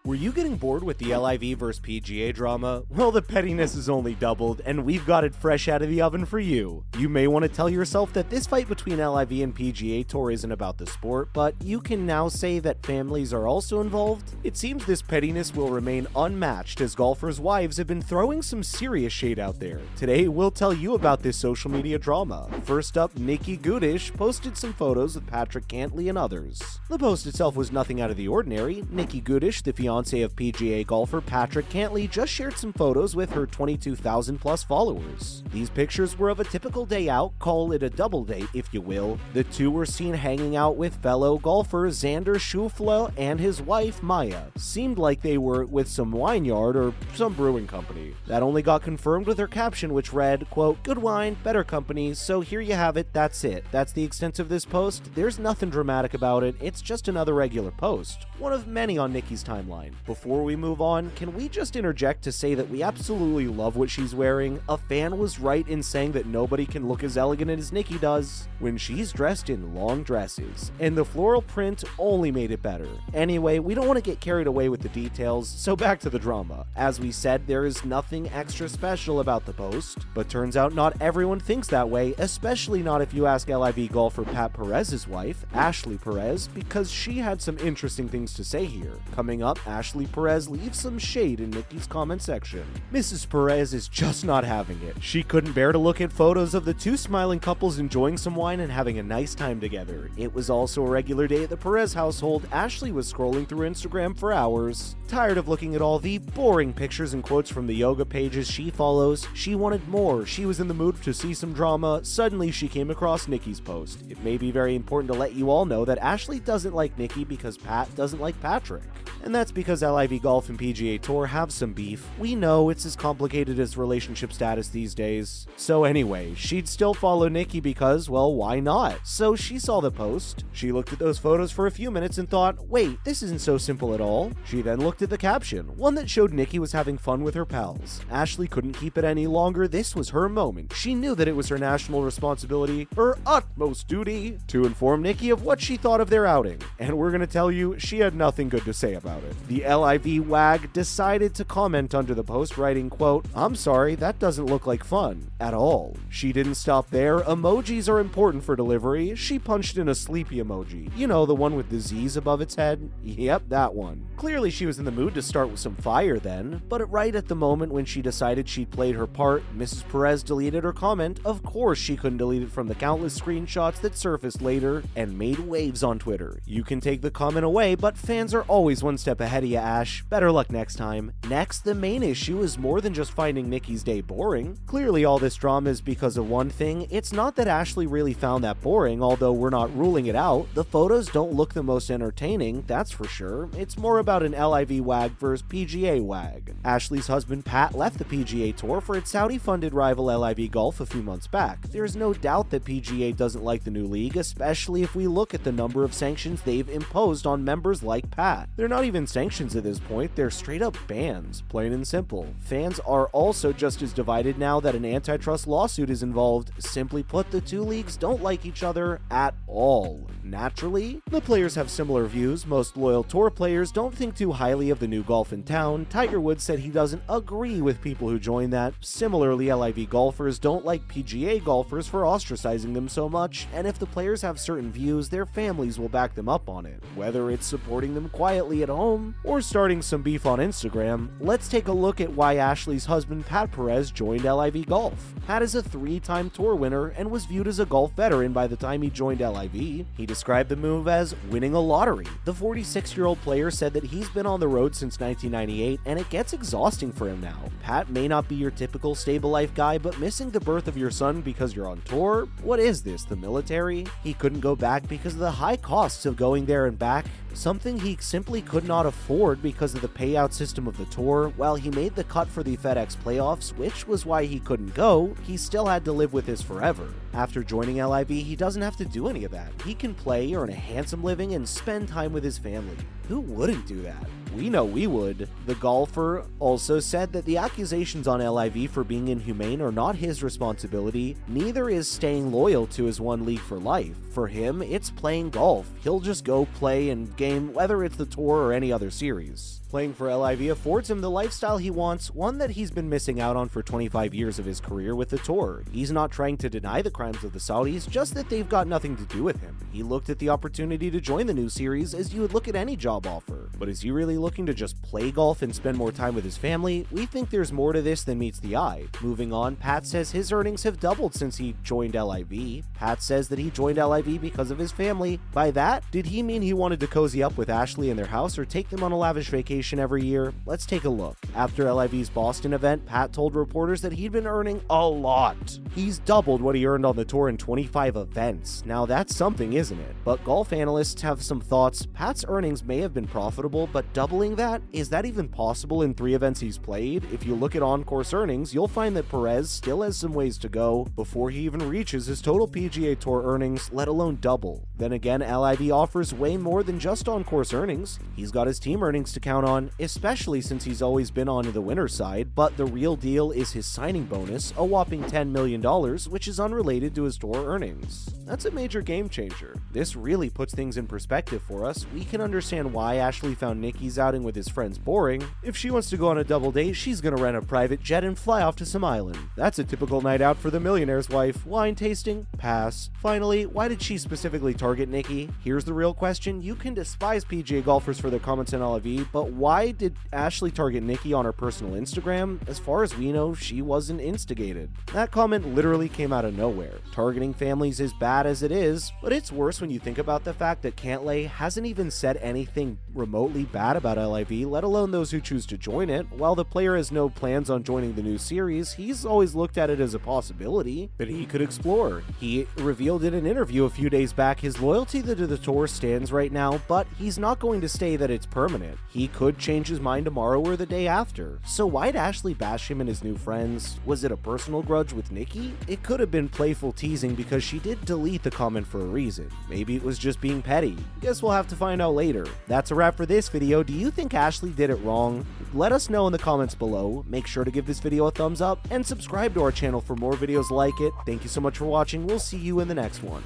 Were you getting bored with the LIV vs PGA drama? Well, the pettiness is only doubled, and we've got it fresh out of the oven for you. You may want to tell yourself that this fight between LIV and PGA Tour isn't about the sport, but you can now say that families are also involved. It seems this pettiness will remain unmatched as golfers' wives have been throwing some serious shade out there. Today, we'll tell you about this social media drama. First up, Nikki Gudish posted some photos with Patrick Cantlay and others. The post itself was nothing out of the ordinary. Nikki Gudish, the fiancée of PGA golfer Patrick Cantlay, just shared some photos with her 22,000 plus followers. These pictures were of a typical day out, call it a double date if you will. The two were seen hanging out with fellow golfer Xander Schauffele and his wife Maya. Seemed like they were with some wineyard or some brewing company. That only got confirmed with her caption, which read, quote, "Good wine, better company, so here you have it, that's it. That's the extent of this post. There's nothing dramatic about it, it's just another regular post." One of many on Nikki's timeline. Before we move on, can we just interject to say that we absolutely love what she's wearing? A fan was right in saying that nobody can look as elegant as Nikki does when she's dressed in long dresses, and the floral print only made it better. Anyway, we don't want to get carried away with the details, so back to the drama. As we said, there is nothing extra special about the post, but turns out not everyone thinks that way, especially not if you ask LIV golfer Pat Perez's wife, Ashley Perez, because she had some interesting things to say here. Coming up, Ashley Perez leaves some shade in Nikki's comment section. Mrs. Perez is just not having it. She couldn't bear to look at photos of the two smiling couples enjoying some wine and having a nice time together. It was also a regular day at the Perez household. Ashley was scrolling through Instagram for hours. Tired of looking at all the boring pictures and quotes from the yoga pages she follows, she wanted more. She was in the mood to see some drama. Suddenly, she came across Nikki's post. It may be very important to let you all know that Ashley doesn't like Nikki because Pat doesn't like Patrick. And that's because LIV Golf and PGA Tour have some beef. We know it's as complicated as relationship status these days. So anyway, she'd still follow Nikki because, well, why not? So she saw the post. She looked at those photos for a few minutes and thought, wait, this isn't so simple at all. She then looked at the caption, one that showed Nikki was having fun with her pals. Ashley couldn't keep it any longer. This was her moment. She knew that it was her national responsibility, her utmost duty, to inform Nikki of what she thought of their outing. And we're gonna tell you, she had nothing good to say about it. The LIV wag decided to comment under the post, writing, quote, "I'm sorry, that doesn't look like fun at all." She didn't stop there. Emojis are important for delivery. She punched in a sleepy emoji. You know, the one with the Z's above its head? Yep, that one. Clearly she was in the mood to start with some fire then, but right at the moment when she decided she'd played her part, Mrs. Perez deleted her comment. Of course she couldn't delete it from the countless screenshots that surfaced later and made waves on Twitter. You can take the comment away, but fans are always one step ahead of you, Ash. Better luck next time. Next, the main issue is more than just finding Nikki's day boring. Clearly all this drama is because of one thing. It's not that Ashley really found that boring, although we're not ruling it out. The photos don't look the most entertaining, that's for sure. It's more about an LIV wag versus PGA wag. Ashley's husband Pat left the PGA Tour for its Saudi-funded rival LIV Golf a few months back. There's no doubt that PGA doesn't like the new league, especially if we look at the number of sanctions they've imposed on members like Pat. They're not even sanctions at this point, they're straight up bans, plain and simple. Fans are also just as divided now that an antitrust lawsuit is involved. Simply put, the two leagues don't like each other at all. Naturally, the players have similar views. Most loyal tour players don't think too highly of the new golf in town. Tiger Woods said he doesn't agree with people who join that. Similarly, LIV golfers don't like PGA golfers for ostracizing them so much, and if the players have certain views, their families will back them up on it. Whether it's supporting them quietly at home or starting some beef on Instagram, let's take a look at why Ashley's husband Pat Perez joined LIV Golf. Pat is a 3-time tour winner and was viewed as a golf veteran by the time he joined LIV. He described the move as winning a lottery. The 46-year-old player said that he's been on the road since 1998 and it gets exhausting for him now. Pat may not be your typical stable life guy, but missing the birth of your son because you're on tour? What is this, the military? He couldn't go back because of the high costs of going there and back, something he simply could not afford because of the payout system of the tour. While he made the cut for the FedEx playoffs, which was why he couldn't go, he still had to live with this forever. After joining LIV, he doesn't have to do any of that. He can play, earn a handsome living, and spend time with his family. Who wouldn't do that? We know we would. The golfer also said that the accusations on LIV for being inhumane are not his responsibility, neither is staying loyal to his one league for life. For him, it's playing golf. He'll just go play and game, whether it's the tour or any other series. Playing for LIV affords him the lifestyle he wants, one that he's been missing out on for 25 years of his career with the tour. He's not trying to deny the crimes of the Saudis, just that they've got nothing to do with him. He looked at the opportunity to join the new series as you would look at any job offer. But is he really looking to just play golf and spend more time with his family? We think there's more to this than meets the eye. Moving on, Pat says his earnings have doubled since he joined LIV. Pat says that he joined LIV because of his family. By that, did he mean he wanted to cozy up with Ashley in their house or take them on a lavish vacation every year? Let's take a look. After LIV's Boston event, Pat told reporters that he'd been earning a lot. He's doubled what he earned on the tour in 25 events. Now that's something, isn't it? But golf analysts have some thoughts. Pat's earnings may have been profitable, but doubling that? Is that even possible in 3 events he's played? If you look at on-course earnings, you'll find that Perez still has some ways to go before he even reaches his total PGA Tour earnings, let alone double. Then again, LIV offers way more than just on-course earnings. He's got his team earnings to count on, especially since he's always been on the winner's side, but the real deal is his signing bonus, a whopping $10 million, which is unrelated to his tour earnings. That's a major game changer. This really puts things in perspective for us. We can understand why Ashley found Nikki's outing with his friends boring. If she wants to go on a double date, she's gonna rent a private jet and fly off to some island. That's a typical night out for the millionaire's wife. Wine tasting? Pass. Finally, why did she specifically target Nikki? Here's the real question. You can despise PGA golfers for their comments on LIV, but why did Ashley target Nikki on her personal Instagram? As far as we know, she wasn't instigated. That comment literally came out of nowhere. Targeting families is bad as it is, but it's worse when you think about the fact that Cantlay hasn't even said anything remotely bad about LIV, let alone those who choose to join it. While the player has no plans on joining the new series, he's always looked at it as a possibility that he could explore. He revealed in an interview a few days back his loyalty to the tour stands right now, but he's not going to say that it's permanent. He could change his mind tomorrow or the day after. So why'd Ashley bash him and his new friends? Was it a personal grudge with Nikki? It could have been playful teasing because she did delete the comment for a reason. Maybe it was just being petty. Guess we'll have to find out later. That's a wrap for this video. Do you think Ashley did it wrong? Let us know in the comments below. Make sure to give this video a thumbs up and subscribe to our channel for more videos like it. Thank you so much for watching. We'll see you in the next one.